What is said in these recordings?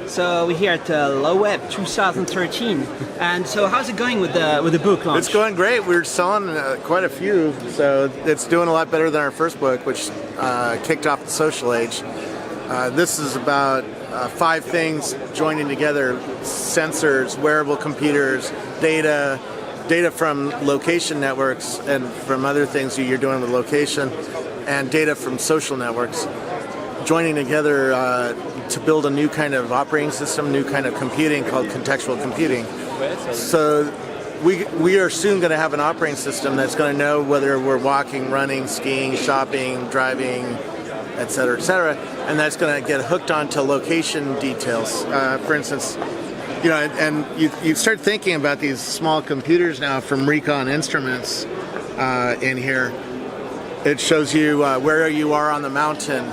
So we're here at LeWeb 2013, and so how's it going with the book launch? It's going great. We're selling quite a few, so it's doing a lot better than our first book, which kicked off the social age. This is about 5 things joining together: sensors, wearable computers, data from location networks and from other things you're doing with location, and data from social networks, joining together to build a new kind of operating system, new kind of computing called contextual computing. So we are soon going to have an operating system that's going to know whether we're walking, running, skiing, shopping, driving, et cetera, and that's going to get hooked onto location details. For instance, and you start thinking about these small computers now from Recon Instruments in here. It shows you where you are on the mountain,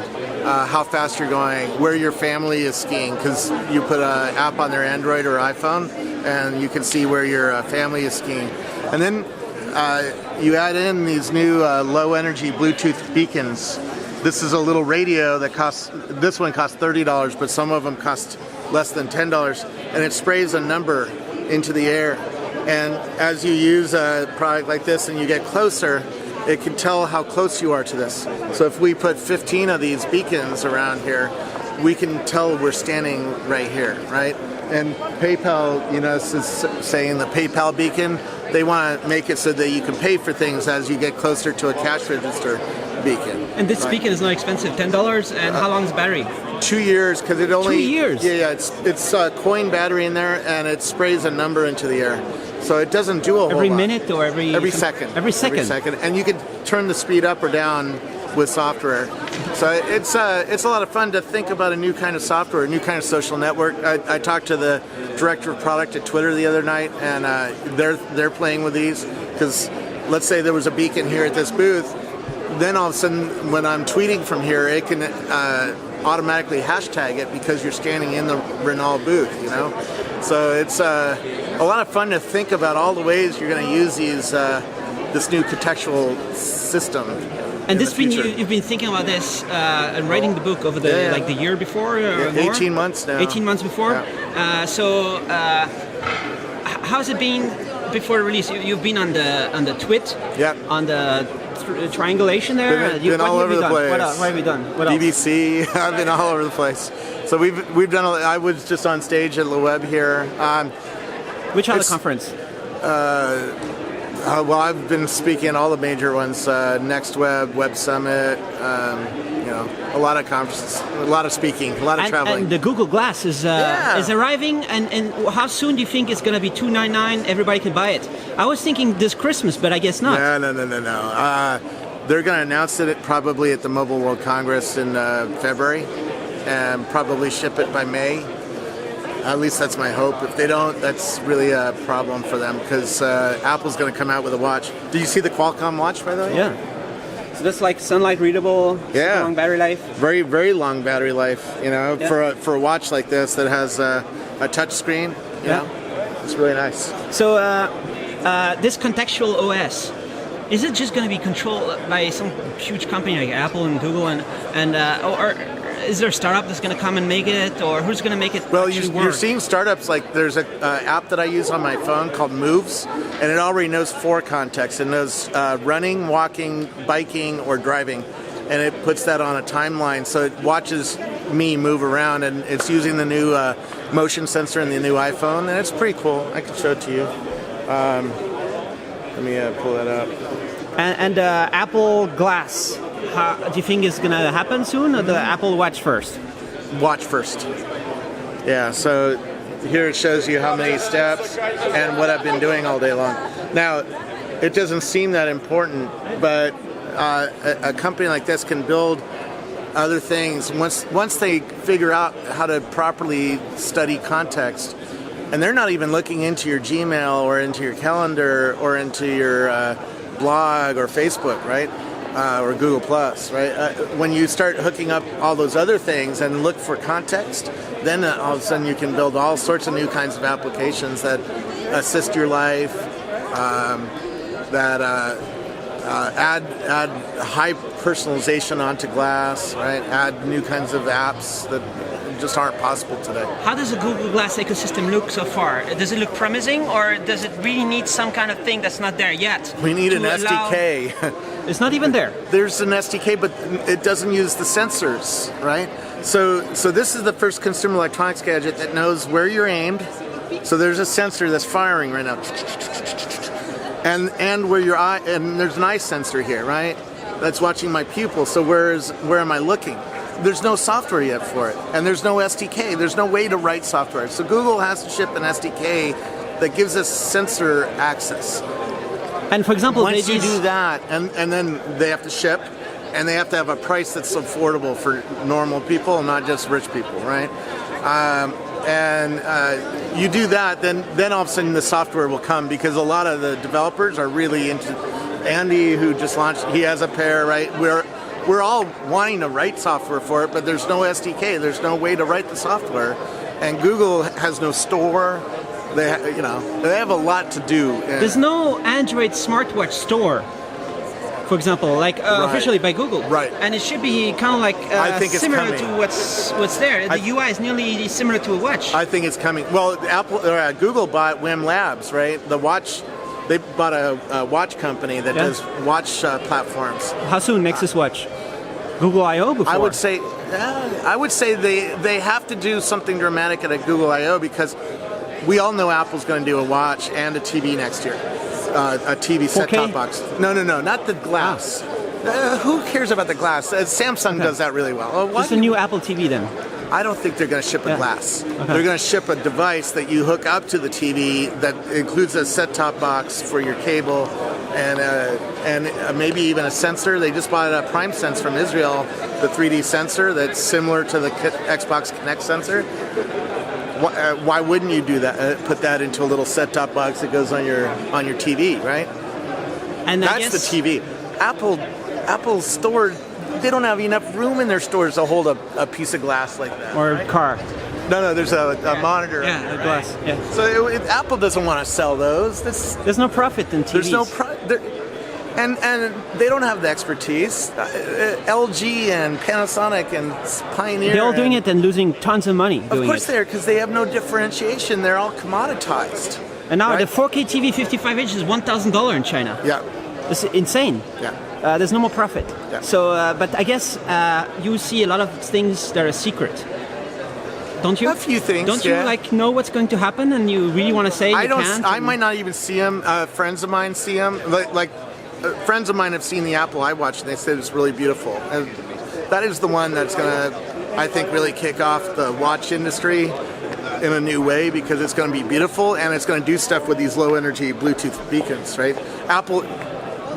how fast you're going, where your family is skiing, because you put an app on their Android or iPhone, and you can see where your family is skiing. And then you add in these new low-energy Bluetooth beacons. This is a little radio that this one costs $30, but some of them cost less than $10, and it sprays a number into the air. And as you use a product like this and you get closer, it can tell how close you are to this. So if we put 15 of these beacons around here, we can tell we're standing right here, right? And PayPal, is saying the PayPal beacon, they want to make it so that you can pay for things as you get closer to a cash register beacon. And this beacon is not expensive, $10, and how long is the battery? 2 years, because it only... 2 years? Yeah, it's a coin battery in there, and it sprays a number into the air. So it doesn't do a whole lot. Every minute or every second? Every second. Every second. And you can turn the speed up or down with software. So it's a lot of fun to think about a new kind of software, a new kind of social network. I talked to the director of product at Twitter the other night, and they're playing with these, because let's say there was a beacon here at this booth, then all of a sudden when I'm tweeting from here, it can automatically hashtag it because you're standing in the Renault booth, So it's a lot of fun to think about all the ways you're going to use this new contextual system. And you've been thinking about this and writing the book over the year before? Or 18 months now. 18 months before? Yeah. How's it been before release? You've been on the twit, on the triangulation there. Been all over the place. What have you done? What else? BBC. I've been all over the place. So we've done. I was just on stage at LeWeb here. Which other conference? Well, I've been speaking at all the major ones. Next Web Summit. A lot of conferences, a lot of speaking, a lot of traveling. And the Google Glass is arriving. And how soon do you think it's going to be $299? Everybody can buy it. I was thinking this Christmas, but I guess not. No. They're going to announce it probably at the Mobile World Congress in February, and probably ship it by May. At least that's my hope. If they don't, that's really a problem for them, because Apple's going to come out with a watch. Did you see the Qualcomm watch, by the way? Yeah. So that's like sunlight readable, super long battery life. Very, very long battery life. For a watch like this that has a touch screen. It's really nice. So this contextual OS, is it just going to be controlled by some huge company like Apple and Google, or is there a startup that's going to come and make it, or who's going to make it? Well, you're seeing startups like there's an app that I use on my phone called Moves, and it already knows 4 contexts. It knows running, walking, biking, or driving, and it puts that on a timeline, so it watches me move around, and it's using the new motion sensor in the new iPhone, and it's pretty cool. I can show it to you. Let me pull that up. And Apple Glass. Do you think it's going to happen soon, or the Apple Watch first? Watch first. Yeah, so here it shows you how many steps and what I've been doing all day long. Now, it doesn't seem that important, but a company like this can build other things once they figure out how to properly study context. And they're not even looking into your Gmail or into your calendar or into your blog or Facebook, right? Or Google Plus, right? When you start hooking up all those other things and look for context, then all of a sudden you can build all sorts of new kinds of applications that assist your life, that add high personalization onto Glass, right? Add new kinds of apps that just aren't possible today. How does the Google Glass ecosystem look so far? Does it look promising, or does it really need some kind of thing that's not there yet? We need an to SDK. It's not even there. There's an SDK, but it doesn't use the sensors, right? So this is the first consumer electronics gadget that knows where you're aimed. So there's a sensor that's firing right now, and where your eye, and there's an eye sensor here, right? That's watching my pupil. So where am I looking? There's no software yet for it, and there's no SDK. There's no way to write software. So Google has to ship an SDK that gives us sensor access. And for example, once you do that, and then they have to ship, and they have to have a price that's affordable for normal people, not just rich people, right? You do that, then all of a sudden the software will come, because a lot of the developers are really into. Andy, who just launched, he has a pair, right? We're all wanting to write software for it, but there's no SDK. There's no way to write the software, and Google has no store. They have a lot to do. There's no Android smartwatch store, for example, like officially by Google. Right. And it should be kind of like I think it's similar coming. to what's there. The UI is nearly similar to a watch. I think it's coming. Well, Google bought WIM Labs, right? The watch. They bought a watch company that does watch platforms. How soon? Nexus Watch? Google I/O before? I would say they have to do something dramatic at a Google I/O, because we all know Apple's going to do a watch and a TV next year. A TV set-top box. No, not the glass. Who cares about the glass? Samsung does that really well. Just a new Apple TV then? I don't think they're going to ship a glass. Okay. They're going to ship a device that you hook up to the TV that includes a set-top box for your cable, and maybe even a sensor. They just bought a Prime Sense from Israel, the 3D sensor that's similar to the Xbox Kinect sensor. Why wouldn't you do that? Put that into a little set-top box that goes on your TV, right? And that's the TV. Apple's store. They don't have enough room in their stores to hold a piece of glass like that. Or a car. No, there's a monitor. Yeah, a glass. Yeah. So Apple doesn't want to sell those. There's no profit in TVs. There's no and they don't have the expertise. LG and Panasonic and Pioneer. They're all doing it and losing tons of money. Of course they are, because they have no differentiation. They're all commoditized. And now the 4K TV 55 inch is $1,000 in China. Yeah. It's insane. Yeah. There's no more profit. Yeah. So, but I guess you see a lot of things that are secret, don't you? A few things. Don't you know what's going to happen, and you really want to say I you don't. can't? I might not even see them. Friends of mine see them. Friends of mine have seen the Apple iWatch, and they said it's really beautiful. And that is the one that's going to, I think, really kick off the watch industry in a new way, because it's going to be beautiful, and it's going to do stuff with these low-energy Bluetooth beacons, right?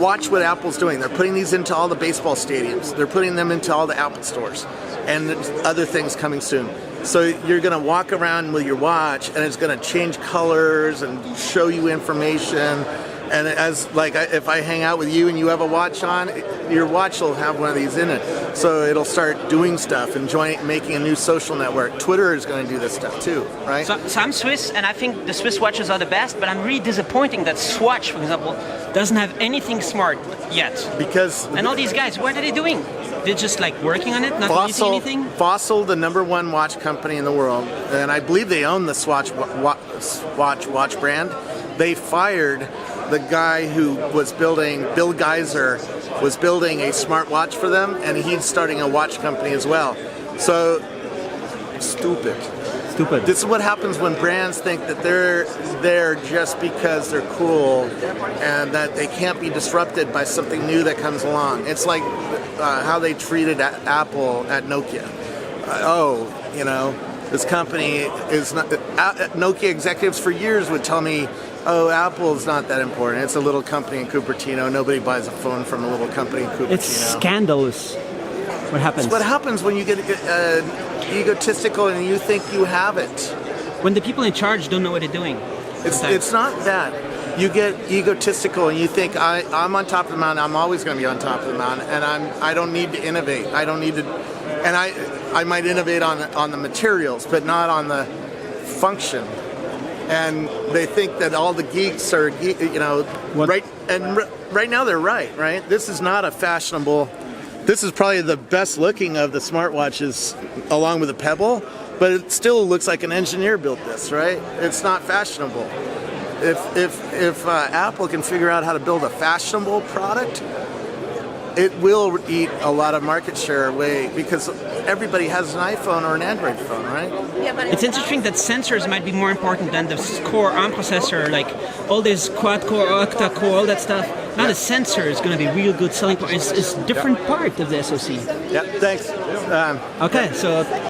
Watch what Apple's doing. They're putting these into all the baseball stadiums. They're putting them into all the Apple stores, and there's other things coming soon. So you're going to walk around with your watch, and it's going to change colors and show you information. And if I hang out with you and you have a watch on, your watch will have one of these in it. So it'll start doing stuff and making a new social network. Twitter is going to do this stuff too, right? So I'm Swiss, and I think the Swiss watches are the best, but I'm really disappointed that Swatch, for example, doesn't have anything smart yet. And all these guys, what are they doing? They're just working on it, not releasing anything? Fossil, the #1 watch company in the world, and I believe they own the Swatch watch brand. They fired the guy who was building, Bill Geiser, was building a smartwatch for them, and he's starting a watch company as well. So, stupid. This is what happens when brands think that they're there just because they're cool, and that they can't be disrupted by something new that comes along. It's like how they treated Apple at Nokia. This company is not. Nokia executives for years would tell me, "Oh, Apple's not that important. It's a little company in Cupertino. Nobody buys a phone from a little company in Cupertino." It's scandalous. What happens? It's what happens when you get egotistical and you think you have it. When the people in charge don't know what they're doing. It's not that. You get egotistical and you think, I'm on top of the mountain. I'm always going to be on top of the mountain, and I don't need to innovate. I don't need to, and I might innovate on the materials, but not on the function. And they think that all the geeks are, right. And right now they're right. This is not a fashionable. This is probably the best looking of the smartwatches, along with the Pebble. but it still looks like an engineer built this, right? It's not fashionable. If Apple can figure out how to build a fashionable product, it will eat a lot of market share away because everybody has an iPhone or an Android phone, right? Yeah, but It's interesting that sensors might be more important than the core ARM processor, like all this quad-core, octa-core, all that stuff. Now the sensor is going to be real good selling point. It's different part of the SoC. Yeah, thanks. Okay, so